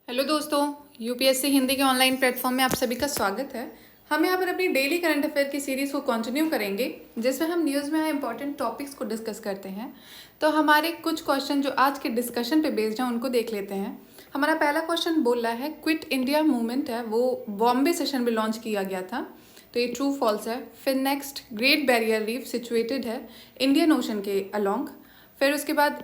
Hello दोस्तों, UPSC Hindi के online platform में आप सभी का स्वागत है। हम यहाँ पर अपनी डेली करंट अफेयर की सीरीज़ को कंटिन्यू करेंगे, जिसमें हम न्यूज़ में आए इंपॉर्टेंट टॉपिक्स को डिस्कस करते हैं। तो हमारे कुछ क्वेश्चन जो आज के डिस्कशन पे बेस्ड हैं उनको देख लेते हैं। हमारा पहला क्वेश्चन बोल रहा है क्विट इंडिया मूवमेंट है वो बॉम्बे सेशन में लॉन्च किया गया था, तो ये ट्रू फॉल्स है। फिर next, great barrier reef situated है इंडियन ओशन के अलोंग। फिर उसके बाद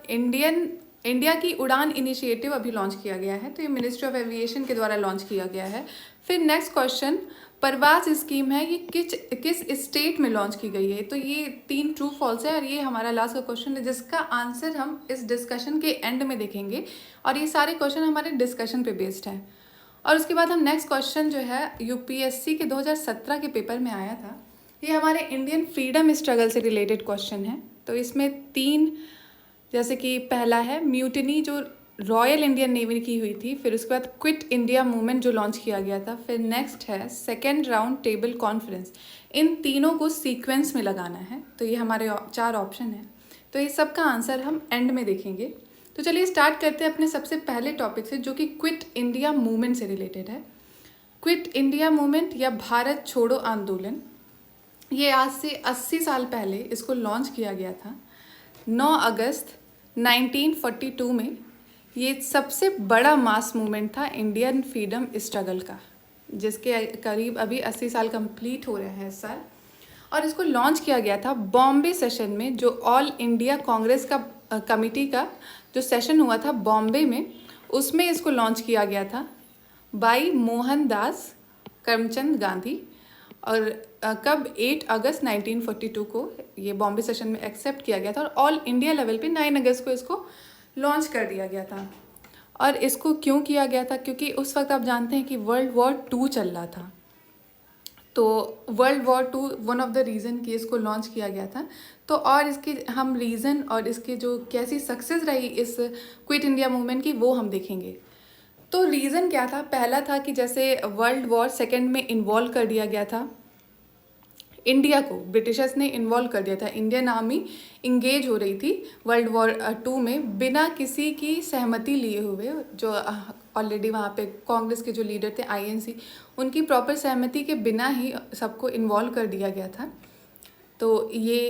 इंडिया की उड़ान इनिशिएटिव अभी लॉन्च किया गया है, तो ये मिनिस्ट्री ऑफ एविएशन के द्वारा लॉन्च किया गया है। फिर नेक्स्ट क्वेश्चन, परवाज स्कीम है ये किस स्टेट में लॉन्च की गई है, तो ये 3 ट्रू फॉल्स है और ये हमारा लास्ट का क्वेश्चन है जिसका आंसर हम इस डिस्कशन के एंड में देखेंगे। और ये सारे क्वेश्चन हमारे डिस्कशन पे बेस्ड हैं। और उसके बाद हम नेक्स्ट क्वेश्चन जो है यूपीएससी के 2017 के पेपर में आया था, ये हमारे इंडियन फ्रीडम स्ट्रगल से रिलेटेड क्वेश्चन है। तो इसमें 3, जैसे कि पहला है म्यूटिनी जो रॉयल इंडियन नेवी की हुई थी, फिर उसके बाद क्विट इंडिया मूवमेंट जो लॉन्च किया गया था, फिर नेक्स्ट है सेकेंड राउंड टेबल कॉन्फ्रेंस। इन तीनों को सीक्वेंस में लगाना है, तो ये हमारे 4 ऑप्शन हैं। तो ये सब का आंसर हम एंड में देखेंगे। तो चलिए स्टार्ट करते हैं अपने सबसे पहले टॉपिक से, जो कि क्विट इंडिया मूवमेंट से रिलेटेड है। क्विट इंडिया मूवमेंट या भारत छोड़ो आंदोलन, ये आज से 80 साल पहले इसको लॉन्च किया गया था। 9 अगस्त 1942 में ये सबसे बड़ा मास मूवमेंट था इंडियन फ्रीडम स्ट्रगल का, जिसके करीब अभी 80 साल कंप्लीट हो रहे हैं इस साल। और इसको लॉन्च किया गया था बॉम्बे सेशन में, जो ऑल इंडिया कांग्रेस का कमेटी का जो सेशन हुआ था बॉम्बे में, उसमें इसको लॉन्च किया गया था बाई मोहनदास करमचंद गांधी। और कब 8 अगस्त 1942 को ये बॉम्बे सेशन में एक्सेप्ट किया गया था और ऑल इंडिया लेवल पे 9 अगस्त को इसको लॉन्च कर दिया गया था। और इसको क्यों किया गया था, क्योंकि उस वक्त आप जानते हैं कि वर्ल्ड वॉर 2 चल रहा था। तो world war 2 one of the reason कि इसको लॉन्च किया गया था। तो और इसके हम रीज़न और इसके जो कैसी सक्सेस रही इस क्विट इंडिया मूवमेंट की वो हम देखेंगे। तो रीज़न क्या था, पहला था कि जैसे वर्ल्ड वॉर सेकेंड में इन्वॉल्व कर दिया गया था इंडिया को, ब्रिटिशर्स ने इन्वॉल्व कर दिया था। इंडियन आर्मी इंगेज हो रही थी वर्ल्ड वॉर 2 में बिना किसी की सहमति लिए हुए। जो ऑलरेडी वहाँ पे कांग्रेस के जो लीडर थे आईएनसी, उनकी प्रॉपर सहमति के बिना ही सबको इन्वॉल्व कर दिया गया था। तो ये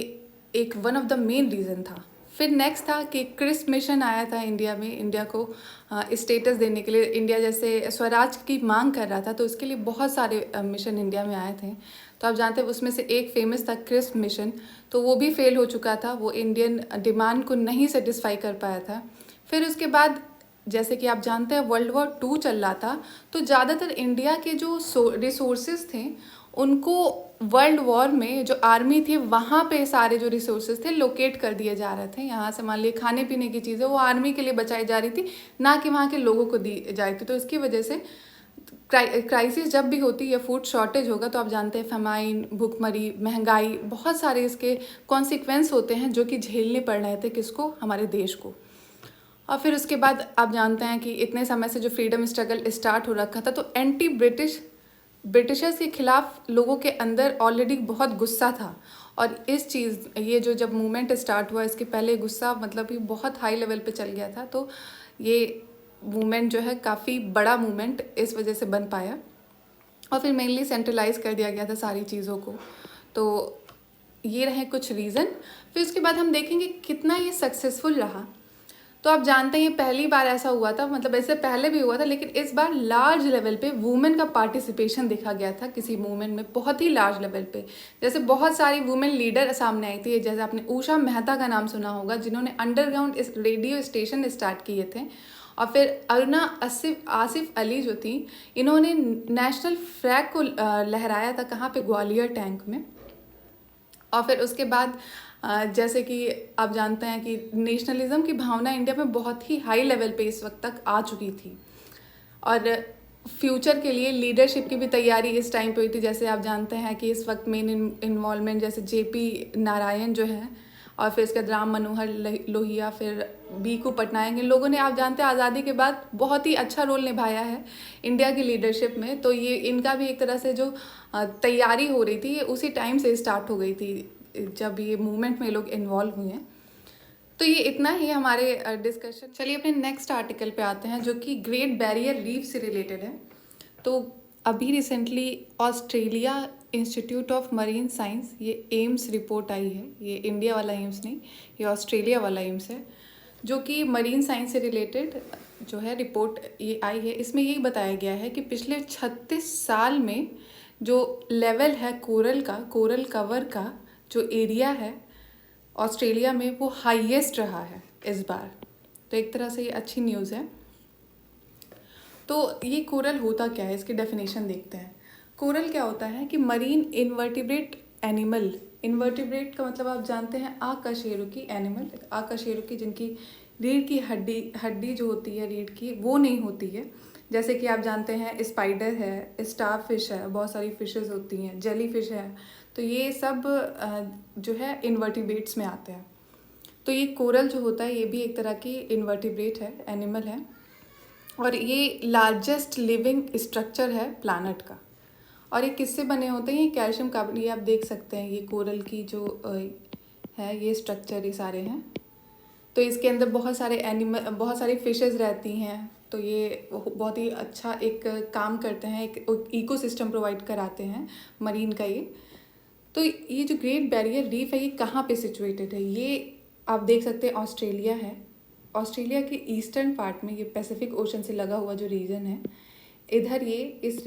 एक one of the main reason था। फिर नेक्स्ट था कि क्रिस मिशन आया था इंडिया में, इंडिया को स्टेटस देने के लिए। इंडिया जैसे स्वराज की मांग कर रहा था, तो उसके लिए बहुत सारे मिशन इंडिया में आए थे। तो आप जानते हैं उसमें से एक फेमस था क्रिस मिशन, तो वो भी फेल हो चुका था, वो इंडियन डिमांड को नहीं सेटिस्फाई कर पाया था। फिर उसके बाद जैसे कि आप जानते हैं वर्ल्ड वॉर 2 चल रहा था, तो ज़्यादातर इंडिया के जो रिसोर्सेज थे उनको वर्ल्ड वॉर में जो आर्मी थी वहाँ पे सारे जो रिसोर्सेज थे लोकेट कर दिए जा रहे थे। यहाँ से मान लीजिए खाने पीने की चीज़ें वो आर्मी के लिए बचाई जा रही थी, ना कि वहाँ के लोगों को दी जा रही थी। तो इसकी वजह से क्राइसिस जब भी होती है, फूड शॉर्टेज होगा, तो आप जानते हैं फेमाइन, भूखमरी, महंगाई, बहुत सारे इसके कॉन्सिक्वेंस होते हैं जो कि झेलने पड़ रहे थे किसको, हमारे देश को। और फिर उसके बाद आप जानते हैं कि इतने समय से जो फ्रीडम स्ट्रगल स्टार्ट हो रखा था, तो एंटी ब्रिटिशर्स के खिलाफ लोगों के अंदर ऑलरेडी बहुत गुस्सा था। और इस चीज़ ये जो जब मूवमेंट स्टार्ट हुआ, इसके पहले गुस्सा मतलब कि बहुत हाई लेवल पे चल गया था। तो ये मूवमेंट जो है काफ़ी बड़ा मूवमेंट इस वजह से बन पाया। और फिर मेनली सेंट्रलाइज कर दिया गया था सारी चीज़ों को। तो ये रहे कुछ रीज़न। फिर उसके बाद हम देखेंगे कितना ये सक्सेसफुल रहा। तो आप जानते हैं ये पहली बार ऐसा हुआ था, मतलब ऐसे पहले भी हुआ था, लेकिन इस बार लार्ज लेवल पे वुमेन का पार्टिसिपेशन देखा गया था किसी मूवमेंट में, बहुत ही लार्ज लेवल पे। जैसे बहुत सारी वुमेन लीडर सामने आई थी, जैसे आपने उषा मेहता का नाम सुना होगा, जिन्होंने अंडरग्राउंड इस रेडियो स्टेशन स्टार्ट किए थे। और फिर अरुणा आसिफ अली जो थी, इन्होंने नेशनल फ्लैग को लहराया था, कहाँ पे, ग्वालियर टैंक में। और फिर उसके बाद जैसे कि आप जानते हैं कि नेशनलिज्म की भावना इंडिया में बहुत ही हाई लेवल पे इस वक्त तक आ चुकी थी। और फ्यूचर के लिए लीडरशिप की भी तैयारी इस टाइम पे हुई थी। जैसे आप जानते हैं कि इस वक्त मेन इन्वॉल्वमेंट जैसे जेपी नारायण जो है, और फिर इसके बाद राम मनोहर लोहिया, फिर बीकू पटनायक, इन लोगों ने आप जानते हैं आज़ादी के बाद बहुत ही अच्छा रोल निभाया है इंडिया की लीडरशिप में। तो ये इनका भी एक तरह से जो तैयारी हो रही थी, ये उसी टाइम से स्टार्ट हो गई थी जब ये मूवमेंट में लोग इन्वॉल्व हुए हैं। तो तो ये इतना ही हमारे डिस्कशन। चलिए अपने नेक्स्ट आर्टिकल पे आते हैं जो कि ग्रेट बैरियर रीफ से रिलेटेड है। तो अभी recently Australia institute of marine science, ये एम्स रिपोर्ट आई है, ये इंडिया वाला एम्स नहीं, ये ऑस्ट्रेलिया वाला एम्स है, जो कि मरीन साइंस से रिलेटेड जो है रिपोर्ट ये आई है। इसमें यही बताया गया है कि पिछले 36 साल में जो लेवल है कोरल का, कोरल कवर का जो एरिया है ऑस्ट्रेलिया में, वो हाईएस्ट रहा है इस बार। तो एक तरह से ये अच्छी न्यूज़ है। तो ये कोरल होता क्या है, इसकी डेफिनेशन देखते हैं। कोरल क्या होता है कि मरीन इनवर्टिब्रेट एनिमल, इनवर्टिब्रेट का मतलब आप जानते हैं अकशेरुकी एनिमल, अकशेरुकी जिनकी रीढ़ की हड्डी जो होती है रीढ़ की वो नहीं होती है। जैसे कि आप जानते हैं स्पाइडर है, स्टार फिश है, बहुत सारी फिशेस होती हैं, जेली फिश है, तो ये सब जो है इनवर्टिब्रेट्स में आते हैं। तो ये कोरल जो होता है ये भी एक तरह की इनवर्टिब्रेट है, एनिमल है, और ये लार्जेस्ट लिविंग स्ट्रक्चर है प्लैनेट का। और ये किससे बने होते हैं, ये कैल्शियम कार्बोनेट, ये आप देख सकते हैं, ये कोरल की जो है ये स्ट्रक्चर ये सारे हैं। तो इसके अंदर बहुत सारे एनिमल, बहुत सारी फिशेस रहती हैं, तो ये बहुत ही अच्छा एक काम करते हैं, एक इकोसिस्टम प्रोवाइड कराते हैं मरीन का ये। तो ये जो ग्रेट बैरियर रीफ है ये कहाँ पे सिचुएटेड है, ये आप देख सकते हैं ऑस्ट्रेलिया है। ऑस्ट्रेलिया के ईस्टर्न पार्ट में, ये पैसिफिक ओशन से लगा हुआ जो रीजन है, इधर ये इस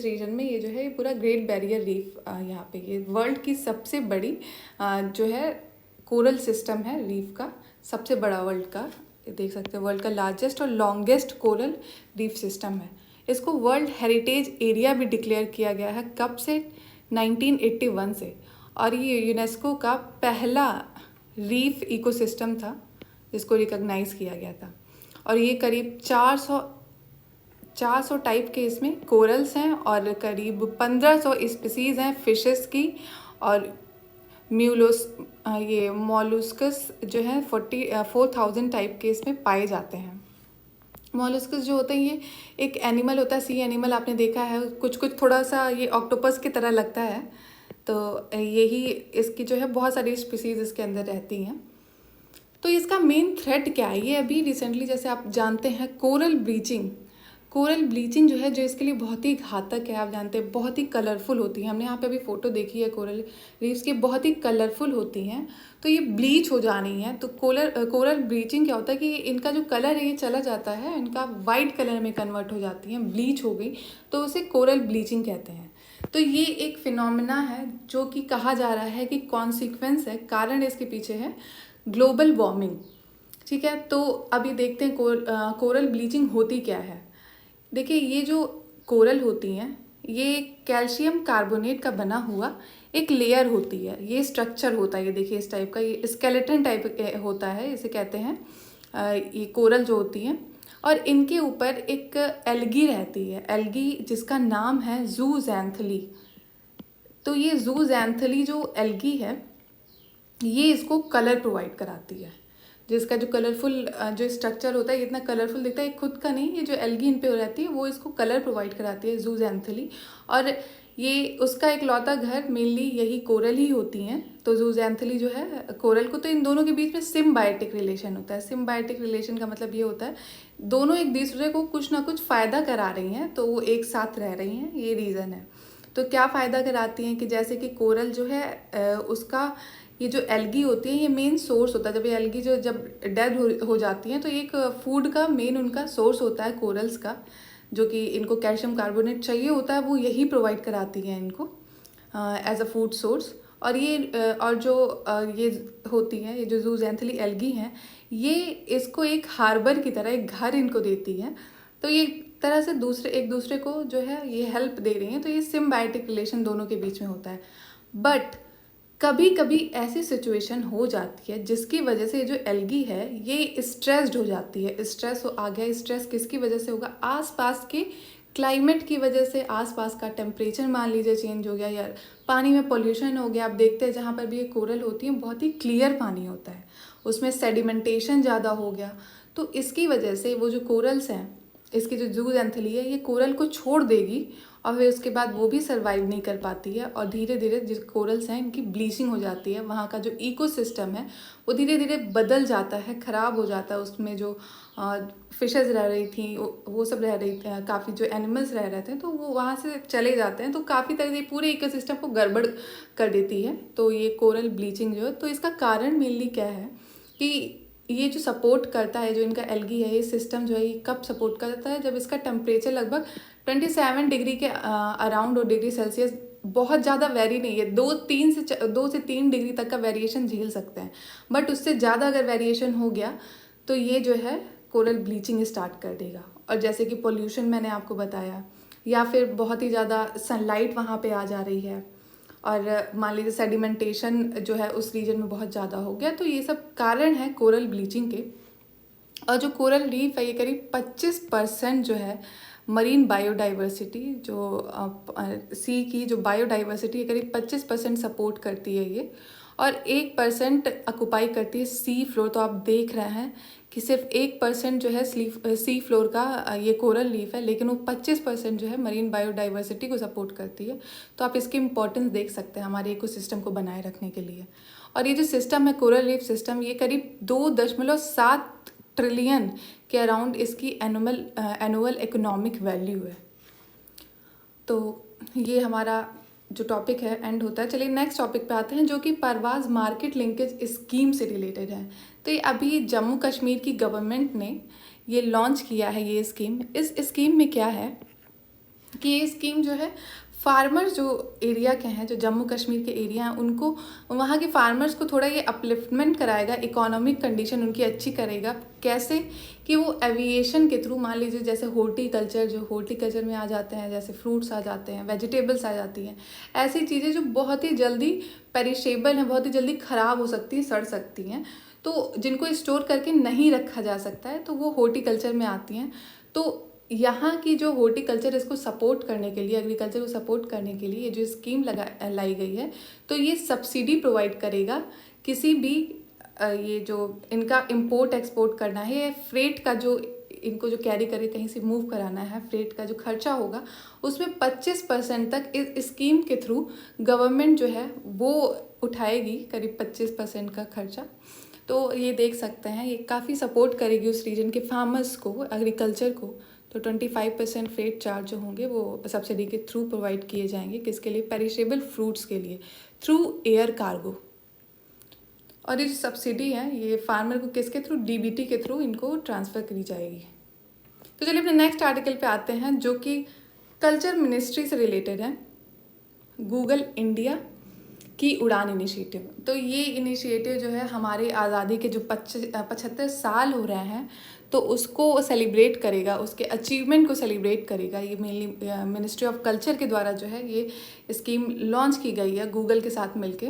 रीजन में ये जो है ये पूरा ग्रेट बैरियर रीफ, यहाँ पे ये वर्ल्ड की सबसे बड़ी जो है कोरल सिस्टम है रीफ का, सबसे बड़ा वर्ल्ड का, देख सकते हैं वर्ल्ड का लार्जेस्ट और लॉन्गेस्ट कोरल रीफ सिस्टम है। इसको वर्ल्ड हेरिटेज एरिया भी डिक्लेयर किया गया है, कब से, 1981 से। और ये यूनेस्को का पहला रीफ इकोसिस्टम था जिसको रिकॉग्नाइज किया गया था। और ये करीब 400 टाइप के इसमें कोरल्स हैं और करीब 1500 स्पीसीज़ हैं फिशेस की, और ये मॉलुस्कस जो है 4000 टाइप के इसमें पाए जाते हैं। मॉलुस्कस जो होते हैं ये एक एनिमल होता है, सी एनिमल, आपने देखा है, कुछ कुछ थोड़ा सा ये ऑक्टोपस की तरह लगता है। तो यही इसकी जो है बहुत सारी स्पीसीज़ इसके अंदर रहती हैं। तो इसका मेन थ्रेट क्या है, ये अभी रिसेंटली जैसे आप जानते हैं कोरल ब्लीचिंग जो है, जो इसके लिए बहुत ही घातक है। आप जानते हैं बहुत ही कलरफुल होती है, हमने यहाँ पे अभी फ़ोटो देखी है कोरल रीफ्स की, बहुत ही कलरफुल होती हैं। तो ये ब्लीच हो जानी है। तो कोरल ब्लीचिंग क्या होता है कि इनका जो कलर है ये चला जाता है, इनका वाइट कलर में कन्वर्ट हो जाती हैं, ब्लीच हो गई, तो उसे कोरल ब्लीचिंग कहते हैं। तो ये एक फिनोमेना है जो कि कहा जा रहा है कि कॉन्सिक्वेंस है, कारण इसके पीछे है ग्लोबल वार्मिंग। ठीक है, तो अभी देखते हैं कोरल ब्लीचिंग होती क्या है। देखिए ये जो कोरल होती हैं ये कैल्शियम कार्बोनेट का बना हुआ एक लेयर होती है, ये स्ट्रक्चर होता है, ये देखिए इस टाइप का, ये स्केलेटन टाइप होता है, इसे कहते हैं ये कोरल जो होती हैं। और इनके ऊपर एक एल्गी रहती है, एल्गी जिसका नाम है ज़ूज़ैंथली। तो ये ज़ूज़ैंथली जो एल्गी है ये इसको कलर प्रोवाइड कराती है, जिसका जो कलरफुल जो स्ट्रक्चर होता है ये इतना कलरफुल दिखता है, एक खुद का नहीं, ये जो एल्गी इन पे रहती है वो इसको कलर प्रोवाइड कराती है, ज़ूज़ैंथली। और ये उसका एक लौता घर मेनली यही कोरल ही होती हैं। तो ज़ूज़ैंथली जो है कोरल को, तो इन दोनों के बीच में सिम्बायोटिक रिलेशन होता है। सिम्बायोटिक रिलेशन का मतलब ये होता है दोनों एक दूसरे को कुछ ना कुछ फ़ायदा करा रही हैं, तो वो एक साथ रह रही हैं, ये रीज़न है। तो क्या फ़ायदा कराती हैं कि जैसे कि कोरल जो है उसका ये जो एल्गी होती है ये मेन सोर्स होता है। जब ये एल्गी जब डेड हो जाती हैं तो एक फूड का मेन उनका सोर्स होता है कोरल्स का, जो कि इनको कैल्शियम कार्बोनेट चाहिए होता है, वो यही प्रोवाइड कराती हैं इनको एज अ फूड सोर्स। और ये और जो ये होती है, ये जो ज़ूज़ैंथली एल्गी हैं, ये इसको एक हार्बर की तरह एक घर इनको देती हैं। तो ये तरह से एक दूसरे को जो है ये हेल्प दे रही हैं। तो ये सिम्बायोटिक रिलेशन दोनों के बीच में होता है। बट कभी कभी ऐसी सिचुएशन हो जाती है जिसकी वजह से ये जो एल्गी है ये स्ट्रेस्ड हो जाती है, स्ट्रेस आ गया। स्ट्रेस किसकी वजह से होगा, आसपास के क्लाइमेट की वजह से, आसपास का टेम्परेचर मान लीजिए चेंज हो गया, या पानी में पोल्यूशन हो गया। आप देखते हैं जहाँ पर भी ये कोरल होती है बहुत ही क्लियर पानी होता है, उसमें सेडिमेंटेशन ज़्यादा हो गया। तो इसकी वजह से वो जो कोरल्स हैं इसकी जो जूज़ैंथली है ये कोरल को छोड़ देगी और फिर उसके बाद वो भी सर्वाइव नहीं कर पाती है और धीरे धीरे जो कोरल्स हैं इनकी ब्लीचिंग हो जाती है। वहाँ का जो इकोसिस्टम है वो धीरे धीरे बदल जाता है, ख़राब हो जाता है। उसमें जो फिशेस रह रही थी वो सब रह रही थी, काफ़ी जो एनिमल्स रह रहे थे तो वो वहाँ से चले जाते हैं। तो काफ़ी तरह से पूरे इकोसिस्टम को गड़बड़ कर देती है। तो ये कोरल ब्लीचिंग जो है, तो इसका कारण मेनली क्या है कि ये जो सपोर्ट करता है, जो इनका एल्गी है, ये सिस्टम जो है ये कब सपोर्ट करता है, जब इसका टेम्परेचर लगभग 27 डिग्री के अराउंड और डिग्री सेल्सियस, बहुत ज़्यादा वेरी नहीं है, 2 से 3 डिग्री तक का वेरिएशन झेल सकते हैं। बट उससे ज़्यादा अगर वेरिएशन हो गया तो ये जो है कोरल ब्लीचिंग स्टार्ट कर देगा। और जैसे कि पोल्यूशन मैंने आपको बताया, या फिर बहुत ही ज़्यादा सनलाइट वहाँ पे आ जा रही है, और मान लीजिए सेडिमेंटेशन जो है उस रीजन में बहुत ज़्यादा हो गया, तो ये सब कारण है कोरल ब्लीचिंग के। और जो कोरल रीफ है ये करीब 25% जो है मरीन बायोडाइवर्सिटी, जो सी की जो बायोडाइवर्सिटी है करीब 25% सपोर्ट करती है ये, और 1% ऑक्युपाई करती है सी फ्लोर। तो आप देख रहे हैं कि सिर्फ 1% जो है सी फ्लोर का ये कोरल रीफ है, लेकिन वो 25% जो है मरीन बायोडाइवर्सिटी को सपोर्ट करती है। तो आप इसकी इम्पोर्टेंस देख सकते हैं हमारे इकोसिस्टम को बनाए रखने के लिए। और ये जो सिस्टम है कोरल रीफ सिस्टम, ये करीब 2.7 ट्रिलियन के अराउंड इसकी एनुअल इकोनॉमिक वैल्यू है। तो ये हमारा जो टॉपिक है एंड होता है। चलिए नेक्स्ट टॉपिक पे आते हैं, जो कि परवाज़ मार्केट लिंकेज स्कीम से रिलेटेड है। तो ये अभी जम्मू कश्मीर की गवर्नमेंट ने ये लॉन्च किया है ये स्कीम। इस स्कीम में क्या है कि ये स्कीम जो है फार्मर्स जो एरिया के हैं, जो जम्मू कश्मीर के एरिया हैं, उनको, वहाँ के फार्मर्स को थोड़ा ये अपलिफ्टमेंट कराएगा, इकोनॉमिक कंडीशन उनकी अच्छी करेगा। कैसे कि वो एविएशन के थ्रू, मान लीजिए जैसे हॉर्टिकल्चर में आ जाते हैं, जैसे फ्रूट्स आ जाते हैं, वेजिटेबल्स आ जाती हैं, ऐसी चीज़ें जो बहुत ही जल्दी पेरिशेबल हैं, बहुत ही जल्दी ख़राब हो सकती हैं, सड़ सकती हैं, तो जिनको स्टोर करके नहीं रखा जा सकता है, तो वो हॉर्टिकल्चर में आती हैं। तो यहाँ की जो हॉर्टिकल्चर, इसको सपोर्ट करने के लिए, एग्रीकल्चर को सपोर्ट करने के लिए ये जो स्कीम लाई गई है, तो ये सब्सिडी प्रोवाइड करेगा किसी भी ये जो इनका इंपोर्ट एक्सपोर्ट करना है, ये फ्रेट का जो इनको जो कैरी करके कहीं से मूव कराना है, फ्रेट का जो खर्चा होगा उसमें 25% तक इस स्कीम के थ्रू गवर्नमेंट जो है वो उठाएगी, करीब 25% का खर्चा। तो ये देख सकते हैं ये काफ़ी सपोर्ट करेगी उस रीजन के फार्मर्स को, एग्रीकल्चर को। तो 25% फ्रेट चार्ज जो होंगे वो सब्सिडी के थ्रू प्रोवाइड किए जाएंगे, किसके लिए, पेरिशेबल फ्रूट्स के लिए, थ्रू एयर कार्गो। और ये जो सब्सिडी है ये फार्मर को किसके थ्रू, डीबीटी के थ्रू इनको ट्रांसफ़र करी जाएगी। तो चलिए अपने नेक्स्ट आर्टिकल पे आते हैं, जो कि कल्चर मिनिस्ट्री से रिलेटेड है, गूगल इंडिया की उड़ान इनिशिएटिव। तो ये इनिशिएटिव जो है हमारे आज़ादी के जो 75 साल हो रहे हैं, तो उसको सेलिब्रेट करेगा, उसके अचीवमेंट को सेलिब्रेट करेगा। ये मेनली मिनिस्ट्री ऑफ कल्चर के द्वारा जो है ये स्कीम लॉन्च की गई है गूगल के साथ मिलके,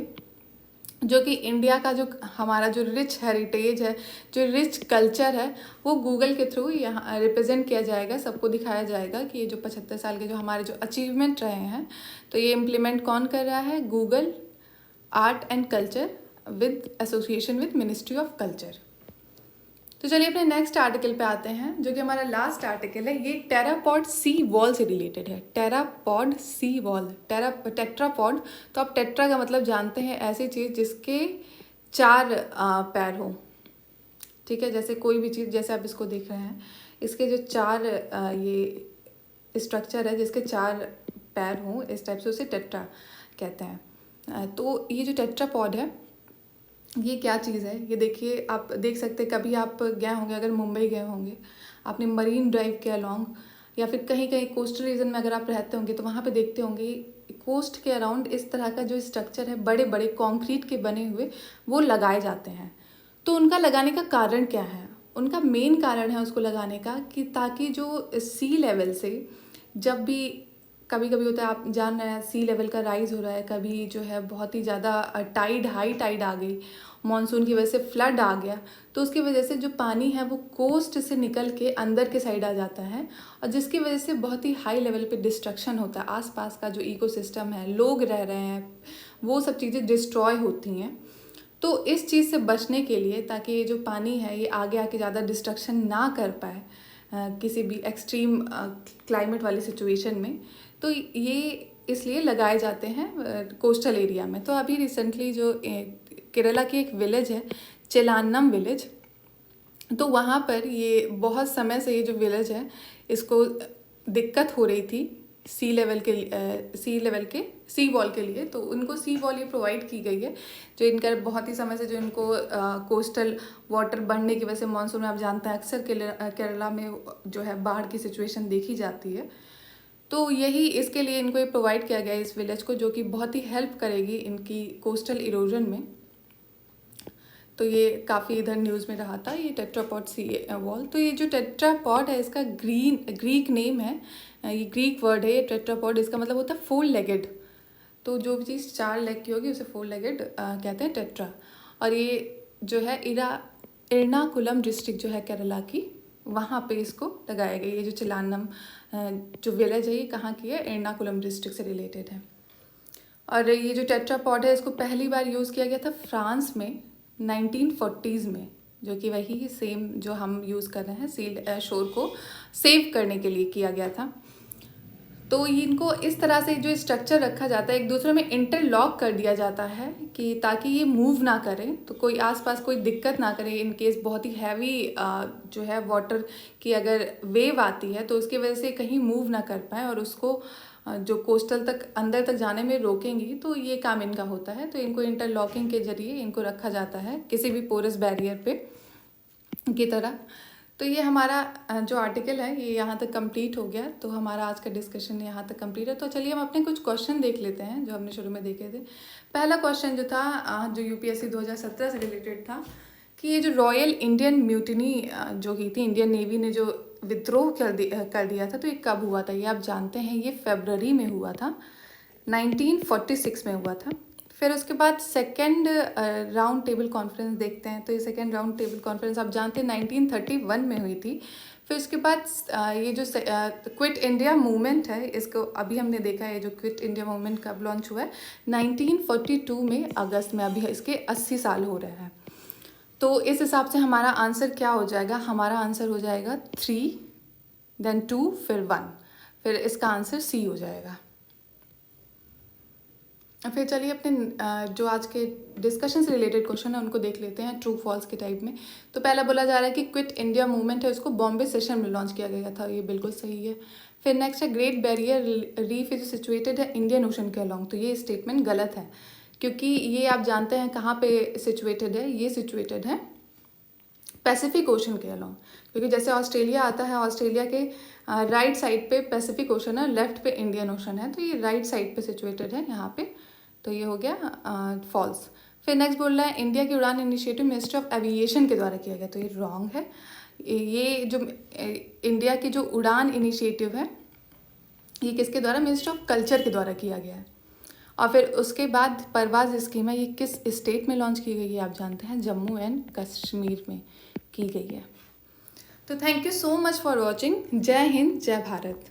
जो कि इंडिया का जो हमारा जो रिच हेरिटेज है, जो रिच कल्चर है, वो गूगल के थ्रू यहाँ रिप्रेजेंट किया जाएगा, सबको दिखाया जाएगा कि ये जो 75 साल के जो हमारे जो अचीवमेंट रहे हैं, तो ये इम्प्लीमेंट कौन कर रहा है, Google art and culture with association with ministry of culture. तो चलिए अपने नेक्स्ट आर्टिकल पे आते हैं, जो कि हमारा लास्ट आर्टिकल है। ये टेरापॉड सी वॉल से रिलेटेड है। टेरापॉड सी वॉल, टेट्रापॉड, तो आप टेट्रा का मतलब जानते हैं, ऐसी चीज़ जिसके 4 पैर हों, ठीक है। जैसे कोई भी चीज़, जैसे आप इसको देख रहे हैं, इसके जो 4 ये स्ट्रक्चर है जिसके 4 पैर हों, इस टाइप से उसे टेट्रा कहते हैं। तो ये जो टेट्रापॉड है ये क्या चीज़ है, ये देखिए, आप देख सकते हैं, कभी आप गए होंगे, अगर मुंबई गए होंगे, आपने मरीन ड्राइव के अलॉन्ग, या फिर कहीं कहीं कोस्टल रीजन में अगर आप रहते होंगे तो वहाँ पे देखते होंगे कोस्ट के अराउंड इस तरह का जो स्ट्रक्चर है, बड़े बड़े कंक्रीट के बने हुए, वो लगाए जाते हैं। तो उनका लगाने का कारण क्या है, उनका मेन कारण है उसको लगाने का कि ताकि जो सी लेवल से, जब भी कभी कभी होता है, आप जान रहे हैं, सी लेवल का राइज़ हो रहा है, कभी जो है बहुत ही ज़्यादा हाई टाइड आ गई, मानसून की वजह से फ्लड आ गया, तो उसकी वजह से जो पानी है वो कोस्ट से निकल के अंदर के साइड आ जाता है, और जिसकी वजह से बहुत ही हाई लेवल पे डिस्ट्रक्शन होता है। आसपास का जो इकोसिस्टम है, लोग रह रहे हैं, वो सब चीज़ें डिस्ट्रॉय होती हैं। तो इस चीज़ से बचने के लिए, ताकि ये जो पानी है ये आगे आके ज़्यादा डिस्ट्रक्शन ना कर पाए, किसी भी एक्सट्रीम क्लाइमेट वाली सिचुएशन में। तो ये इसलिए लगाए जाते हैं कोस्टल एरिया में। तो अभी रिसेंटली जो केरला की एक विलेज है चेलान्नम विलेज, तो वहाँ पर ये बहुत समय से ये जो विलेज है इसको दिक्कत हो रही थी सी वॉल के लिए। तो उनको सी वॉल ये प्रोवाइड की गई है, जो इनका बहुत ही समय से जो इनको कोस्टल वाटर बढ़ने की वजह से मानसून में आप जानते हैं अक्सर केरला में जो है बाढ़ की सिचुएशन देखी जाती है। तो यही इसके लिए इनको ये प्रोवाइड किया गया है इस विलेज को, जो कि बहुत ही हेल्प करेगी इनकी कोस्टल इरोजन में। तो ये काफ़ी इधर न्यूज़ में रहा था ये टेट्रापॉड सी वॉल। तो ये जो टेट्रापॉड है इसका ग्रीक नेम है, ये ग्रीक वर्ड है ये टेट्रापॉड। इसका मतलब होता है 4 लेगेड। तो जो भी चीज़ 4 लेग की होगी उसे 4 लेगेड कहते हैं टेट्रा। और ये जो है एर्नाकुलम डिस्ट्रिक्ट जो है केरला की, वहाँ पे इसको लगाया गया। ये जो चिलान्नम जो विलेज है ये कहाँ की है, एर्नाकुलम डिस्ट्रिक्ट से रिलेटेड है। और ये जो टेट्रापॉड है इसको पहली बार यूज़ किया गया था फ्रांस में 1940s में, जो कि वही सेम जो हम यूज़ कर रहे हैं सील्ड शोर को सेव करने के लिए किया गया था। तो इनको इस तरह से जो स्ट्रक्चर रखा जाता है एक दूसरे में इंटरलॉक कर दिया जाता है कि ताकि ये मूव ना करें, तो कोई आसपास कोई दिक्कत ना करे इन केस बहुत ही हैवी जो है वाटर की अगर वेव आती है तो उसकी वजह से कहीं मूव ना कर पाए और उसको जो कोस्टल तक अंदर तक जाने में रोकेंगी। तो ये काम इनका होता है। तो इनको इंटरलॉकिंग के जरिए इनको रखा जाता है किसी भी पोरस बैरियर पे की तरह। तो ये हमारा जो आर्टिकल है ये यहाँ तक कंप्लीट हो गया। तो हमारा आज का डिस्कशन यहाँ तक कंप्लीट है। तो चलिए हम अपने कुछ क्वेश्चन देख लेते हैं जो हमने शुरू में देखे थे। पहला क्वेश्चन जो था जो यूपीएससी 2017 से रिलेटेड था कि ये जो रॉयल इंडियन म्यूटिनी जो की थी, इंडियन नेवी ने जो विद्रोह कर दिया था, तो ये कब हुआ था? ये आप जानते हैं ये फरवरी में हुआ था, 1946 में हुआ था। फिर उसके बाद सेकेंड राउंड टेबल कॉन्फ्रेंस देखते हैं। तो ये सेकेंड राउंड टेबल कॉन्फ्रेंस आप जानते हैं 1931 में हुई थी। फिर उसके बाद ये जो क्विट इंडिया मूवमेंट है, इसको अभी हमने देखा है जो क्विट इंडिया मूवमेंट कब लॉन्च हुआ है, 1942 में अगस्त में। अभी इसके 80 साल हो रहे हैं। तो इस हिसाब से हमारा आंसर क्या हो जाएगा? हमारा आंसर हो जाएगा 3, देन 2, फिर 1। फिर इसका आंसर सी हो जाएगा। फिर चलिए अपने जो आज के डिस्कशन से रिलेटेड क्वेश्चन है उनको देख लेते हैं ट्रू फॉल्स के टाइप में। तो पहला बोला जा रहा है कि क्विट इंडिया मूवमेंट है उसको बॉम्बे सेशन में लॉन्च किया गया था, ये बिल्कुल सही है। फिर नेक्स्ट है great barrier reef is situated है इंडियन ओशन के अलॉन्ग। तो ये स्टेटमेंट गलत है, क्योंकि ये आप जानते हैं कहाँ पे सिचुएटेड है, ये सिचुएटेड है पैसिफिक ओशन के अलॉन्ग। क्योंकि जैसे ऑस्ट्रेलिया आता है, ऑस्ट्रेलिया के राइट साइड पे पैसिफिक ओशन है, लेफ्ट पे इंडियन ओशन है, तो ये राइट साइड पे सिचुएटेड है यहाँ पे। तो ये हो गया फॉल्स। फिर नेक्स्ट बोल रहा है इंडिया की उड़ान इनिशिएटिव मिनिस्ट्री ऑफ एविएशन के द्वारा किया गया। तो ये रॉन्ग है। ये जो इंडिया की जो उड़ान इनिशिएटिव है ये किसके द्वारा? मिनिस्ट्री ऑफ कल्चर के द्वारा किया गया है। और फिर उसके बाद परवाज स्कीम है, ये किस स्टेट में लॉन्च की गई है? आप जानते हैं जम्मू एंड कश्मीर में की गई है। तो thank you so much for watching. जय हिंद, जय भारत।